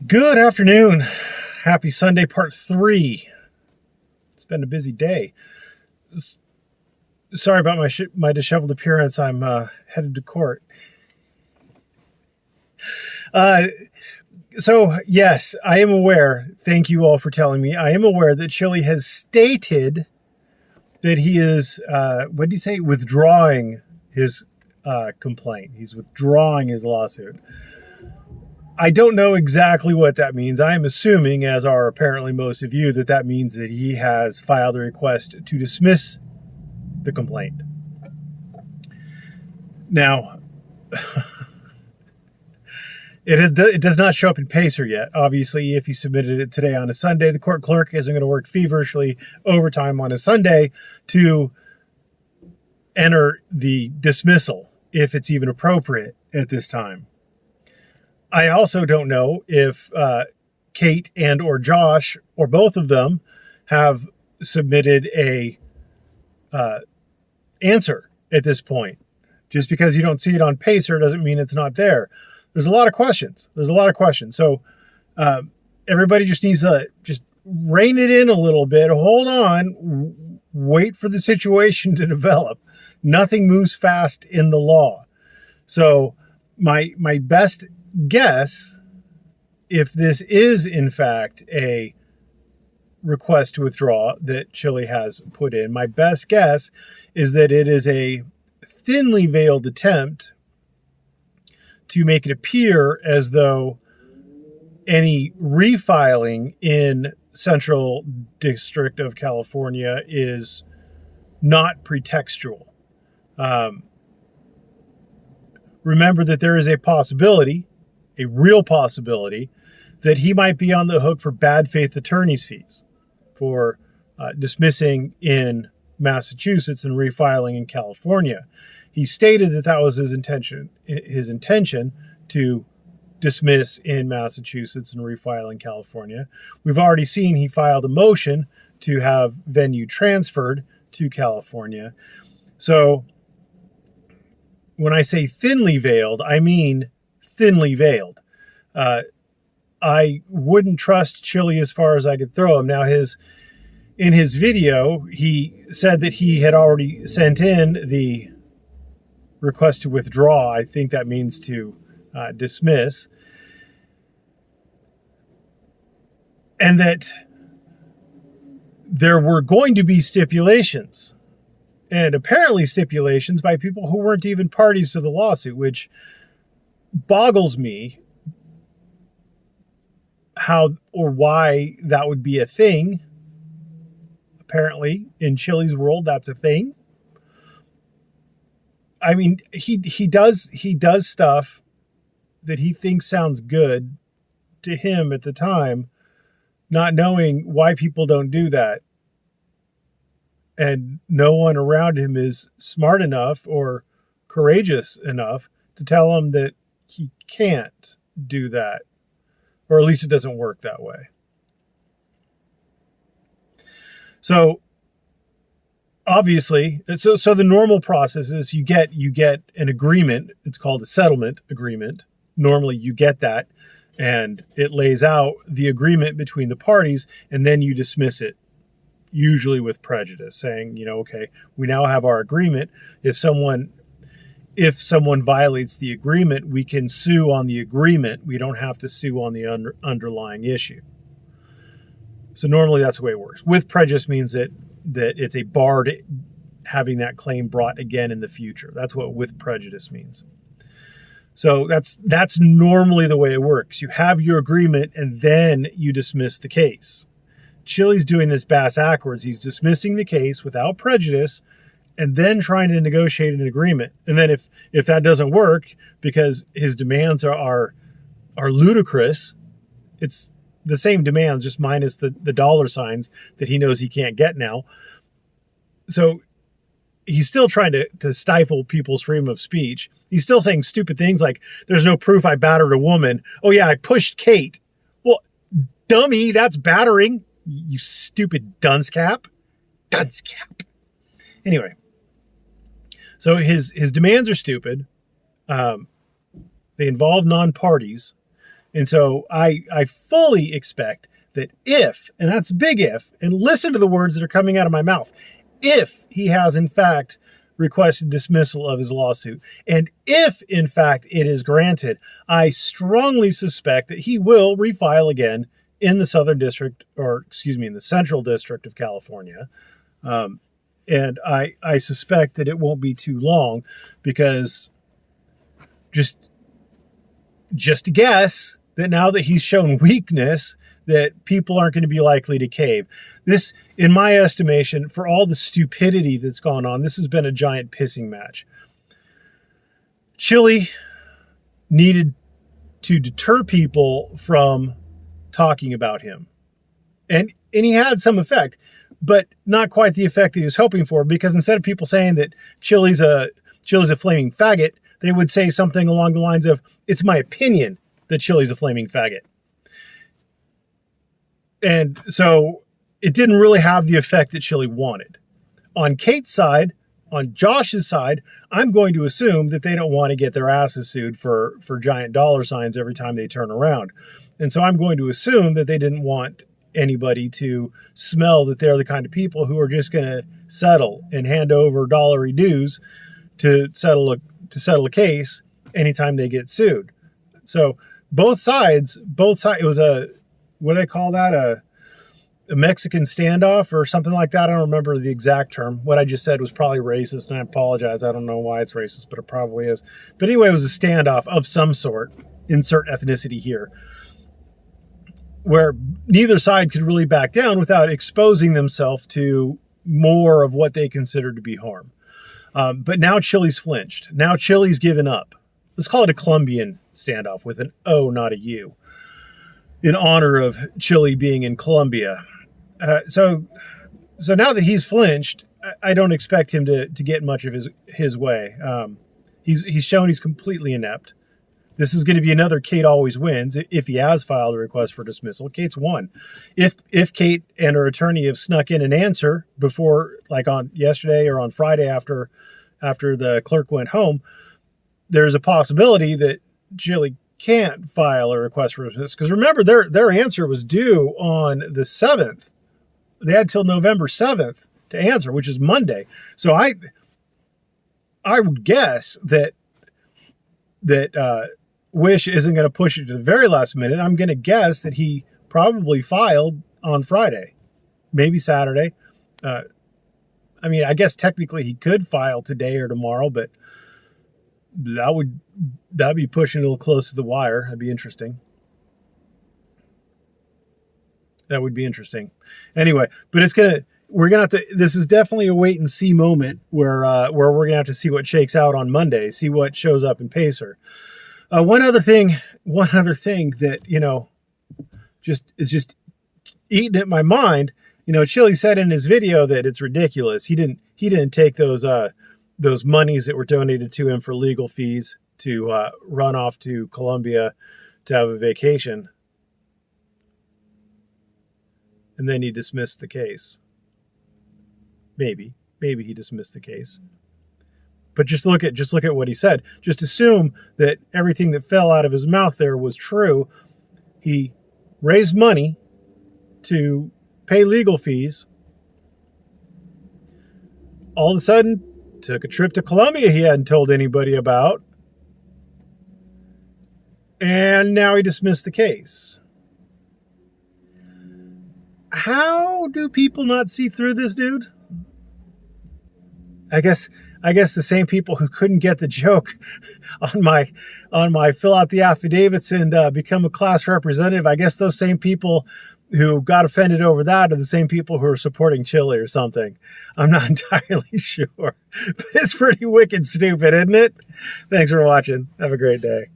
Good afternoon. Happy Sunday, part 3. It's been a busy day. Sorry about my disheveled appearance. I'm headed to court. Uh, so, yes, I am aware. Thank you all for telling me. I am aware that Chillie has stated that he is, what did he say? Withdrawing his complaint. He's withdrawing his lawsuit. I don't know exactly what that means. I am assuming, as are apparently most of you, that means that he has filed a request to dismiss the complaint. Now, it does not show up in Pacer yet. Obviously, if you submitted it today on a Sunday, the court clerk isn't going to work feverishly overtime on a Sunday to enter the dismissal, if it's even appropriate at this time. I also don't know if Kate and or Josh or both of them have submitted a answer at this point. Just because you don't see it on Pacer doesn't mean it's not there. There's a lot of questions. So everybody just needs to just rein it in a little bit. Hold on. Wait for the situation to develop. Nothing moves fast in the law. So my best guess, if this is in fact a request to withdraw that Chillie has put in, my best guess is that it is a thinly veiled attempt to make it appear as though any refiling in Central District of California is not pretextual. Remember that there is a possibility, a real possibility, that he might be on the hook for bad faith attorney's fees for dismissing in Massachusetts and refiling in California. He stated that was his intention to dismiss in Massachusetts and refile in California. We've already seen he filed a motion to have venue transferred to California. So when I say thinly veiled, I mean thinly veiled. I wouldn't trust Chillie as far as I could throw him. Now, in his video, he said that he had already sent in the request to withdraw. I think that means to dismiss. And that there were going to be stipulations. And apparently stipulations by people who weren't even parties to the lawsuit, which boggles me how or why that would be a thing. Apparently, in Chillie's world, that's a thing. I mean, he does stuff that he thinks sounds good to him at the time, not knowing why people don't do that. And no one around him is smart enough or courageous enough to tell him that he can't do that. Or at least it doesn't work that way. So obviously, so the normal process is you get an agreement. It's called a settlement agreement. Normally you get that, and it lays out the agreement between the parties, and then you dismiss it, usually with prejudice, saying, okay, we now have our agreement. If someone violates the agreement, we can sue on the agreement. We don't have to sue on the underlying issue. So normally that's the way it works. With prejudice means that it's a bar to having that claim brought again in the future. That's what with prejudice means. So that's normally the way it works. You have your agreement and then you dismiss the case. Chillie's doing this bass backwards. He's dismissing the case without prejudice and then trying to negotiate an agreement. And then if that doesn't work because his demands are ludicrous, it's the same demands, just minus the dollar signs that he knows he can't get now. So he's still trying to stifle people's freedom of speech. He's still saying stupid things like, there's no proof I battered a woman. Oh yeah, I pushed Kate. Well, dummy, that's battering, you stupid dunce cap. Anyway, so his demands are stupid. They involve non-parties. And so I fully expect that if, and that's big if, and listen to the words that are coming out of my mouth, if he has in fact requested dismissal of his lawsuit, and if in fact it is granted, I strongly suspect that he will refile again in the Southern District, or excuse me, in the Central District of California. And I suspect that it won't be too long, because just a guess that now that he's shown weakness, that people aren't going to be likely to cave. This, in my estimation, for all the stupidity that's gone on, this has been a giant pissing match. Chillie needed to deter people from talking about him. And he had some effect, but not quite the effect that he was hoping for, because instead of people saying that Chillie's a flaming faggot, they would say something along the lines of, it's my opinion that Chillie's a flaming faggot. And so it didn't really have the effect that Chillie wanted. On Kate's side, on Josh's side, I'm going to assume that they don't want to get their asses sued for giant dollar signs every time they turn around. And so I'm going to assume that they didn't want anybody to smell that they're the kind of people who are just going to settle and hand over dollary dues to settle a case anytime they get sued. So both sides, it was what do they call that? A Mexican standoff or something like that. I don't remember the exact term. What I just said was probably racist, and I apologize. I don't know why it's racist, but it probably is. But anyway, it was a standoff of some sort, insert ethnicity here, where neither side could really back down without exposing themselves to more of what they considered to be harm. But now Chillie's flinched. Now Chillie's given up. Let's call it a Colombian standoff with an O, not a U, in honor of Chillie being in Colombia. So now that he's flinched, I don't expect him to get much of his way. He's shown he's completely inept. This is going to be another Kate always wins. If he has filed a request for dismissal, Kate's won. If Kate and her attorney have snuck in an answer before, like on yesterday or on Friday after the clerk went home, there's a possibility that Chillie can't file a request for dismissal. Because remember, their answer was due on the 7th. They had till November 7th to answer, which is Monday. So I would guess that Wish isn't going to push it to the very last minute. I'm going to guess that he probably filed on Friday, maybe Saturday. I mean, I guess technically he could file today or tomorrow, but that'd be pushing a little close to the wire. That'd be interesting. That would be interesting. Anyway, but we're gonna have to. This is definitely a wait and see moment where we're gonna have to see what shakes out on Monday, see what shows up in Pacer. One other thing that is just eating at my mind. Chillie said in his video that it's ridiculous. He didn't take those monies that were donated to him for legal fees to run off to Colombia to have a vacation. And then he dismissed the case. Maybe he dismissed the case. But just look at what he said. Just assume that everything that fell out of his mouth there was true. He raised money to pay legal fees. All of a sudden, took a trip to Colombia he hadn't told anybody about. And now he dismissed the case. How do people not see through this dude? I guess the same people who couldn't get the joke on my fill out the affidavits and become a class representative. I guess those same people who got offended over that are the same people who are supporting Chillie or something. I'm not entirely sure, but it's pretty wicked stupid, isn't it? Thanks for watching. Have a great day.